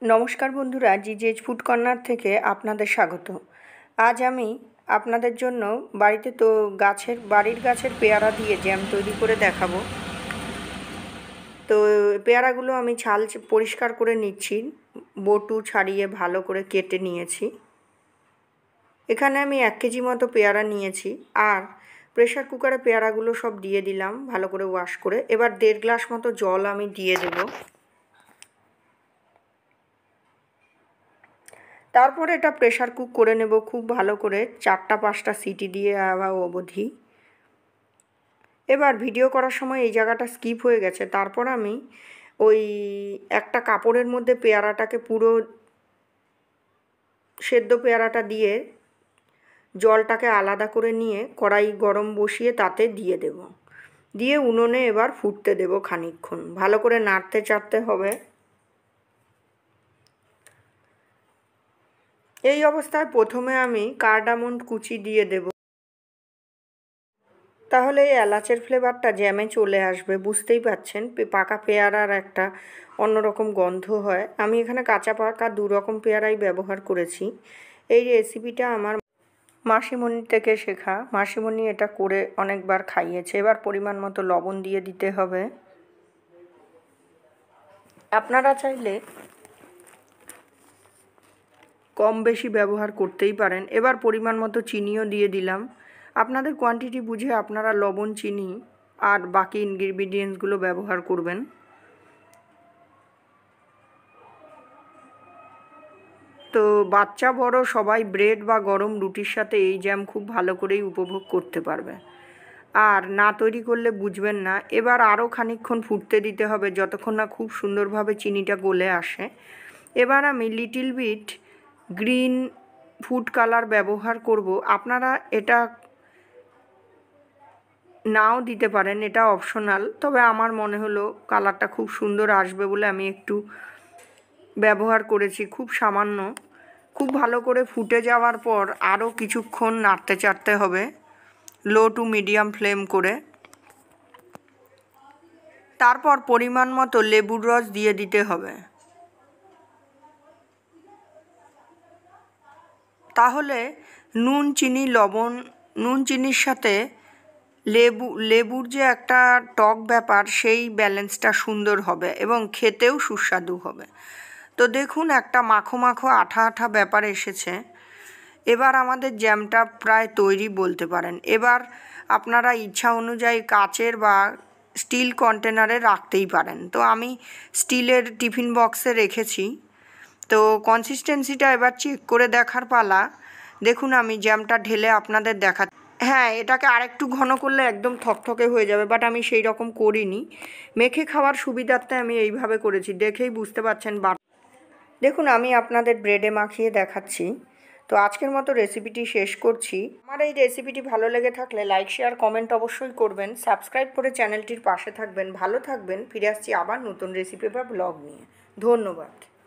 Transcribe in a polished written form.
নমস্কার বন্ধুরা, জিজেজ food corner থেকে আপনাদের স্বাগত। আজ আমি আপনাদের জন্য বাড়ির গাছের পেয়ারা দিয়ে জ্যাম তৈরি করে দেখাবো। তো পেয়ারাগুলো আমি ছাল পরিষ্কার করে নিচ্ছি, বটু ছাড়িয়ে ভালো করে কেটে নিয়েছি। এখানে আমি 1 কেজি মতো পেয়ারা নিয়েছি, আর প্রেসার কুকারে পেয়ারাগুলো সব দিয়ে দিলাম ভালো করে ওয়াশ করে। এবার 1.5 গ্লাস মতো জল আমি দিয়ে দেবো। তারপরে এটা প্রেসার কুক করে নেব খুব ভালো করে, 4-5টা সিটি দিয়ে আবার অবধি। এবার ভিডিও করার সময় এই জায়গাটা স্কিপ হয়ে গেছে। তারপর আমি ওই একটা কাপড়ের মধ্যে পেয়ারাটাকে পুরো সেদ্ধ পেয়ারাটা দিয়ে জলটাকে আলাদা করে নিয়ে কড়াই গরম বসিয়ে তাতে দিয়ে দেব। দিয়ে উনুনে এবার ফুটতে দেব খানিকক্ষণ, ভালো করে নাড়তে চাড়তে হবে। এই অবস্থায় প্রথমে আমি কার্ডামন কুচি দিয়ে দেব, তাহলে এই এলাচের ফ্লেভারটা জ্যামে চলে আসবে। বুঝতেই পাচ্ছেন, পাকা পেয়ারার একটা অন্যরকম গন্ধ হয়। আমি এখানে কাঁচা পাকা 2 রকম পেয়ারাই ব্যবহার করেছি। এই রেসিপিটা আমার মাসিমণির থেকে শেখা। মাসিমণি এটা করে অনেকবার খাইয়েছে। এবার পরিমাণ মতো লবণ দিয়ে দিতে হবে। আপনারা চাইলে কম বেশি ব্যবহার করতেই পারেন। এবার পরিমাণ মতো চিনিও দিয়ে দিলাম। আপনাদের কোয়ান্টিটি বুঝে আপনারা লবণ, চিনি আর বাকি ইনগ্রিডিয়েন্টসগুলো ব্যবহার করবেন। তো বাচ্চা বড় সবাই ব্রেড বা গরম রুটির সাথে এই জ্যাম খুব ভালো করেই উপভোগ করতে পারবে। আর না তৈরি করলে বুঝবেন না। এবার আরও খানিকক্ষণ ফুটতে দিতে হবে, যতক্ষণ না খুব সুন্দরভাবে চিনিটা গলে আসে। এবার আমি little bit green food colour ব্যবহার করব। আপনারা এটা নাও দিতে পারেন, এটা অপশনাল। তবে আমার মনে হলো কালারটা খুব সুন্দর আসবে বলে আমি একটু ব্যবহার করেছি, খুব সামান্য। খুব ভালো করে ফুটে যাওয়ার পর আরও কিছুক্ষণ নাড়তে চাড়তে হবে লো টু মিডিয়াম ফ্লেম করে। তারপর পরিমাণ মতো লেবুর রস দিয়ে দিতে হবে। তাহলে নুন চিনির সাথে লেবুর যে একটা টক ব্যাপার, সেই ব্যালেন্সটা সুন্দর হবে এবং খেতেও সুস্বাদু হবে। তো দেখুন, একটা মাখো মাখো আঠা আঠা ব্যাপার এসেছে। এবার আমাদের জ্যামটা প্রায় তৈরি বলতে পারেন। এবার আপনারা ইচ্ছা অনুযায়ী কাচের বা স্টিল কন্টেনারে রাখতেই পারেন। তো আমি স্টিলের টিফিন বক্সে রেখেছি। তো কনসিস্টেন্সিটা এবার চেক করে দেখার পালা। দেখুন, আমি জ্যামটা ঢেলে আপনাদের হ্যাঁ, এটাকে আরেকটু ঘন করলে একদম থকথকে হয়ে যাবে, বাট আমি সেই রকম করিনি। মেখে খাওয়ার সুবিধার্থে আমি এইভাবে করেছি, দেখেই বুঝতে পারছেন। দেখুন, আমি আপনাদের ব্রেডে মাখিয়ে দেখাচ্ছি। তো আজকের মতো রেসিপিটি শেষ করছি। আমার এই রেসিপিটি ভালো লেগে থাকলে লাইক, শেয়ার, কমেন্ট অবশ্যই করবেন। সাবস্ক্রাইব করে চ্যানেলটির পাশে থাকবেন। ভালো থাকবেন। ফিরে আসছি আবার নতুন রেসিপি বা ব্লগ নিয়ে। ধন্যবাদ।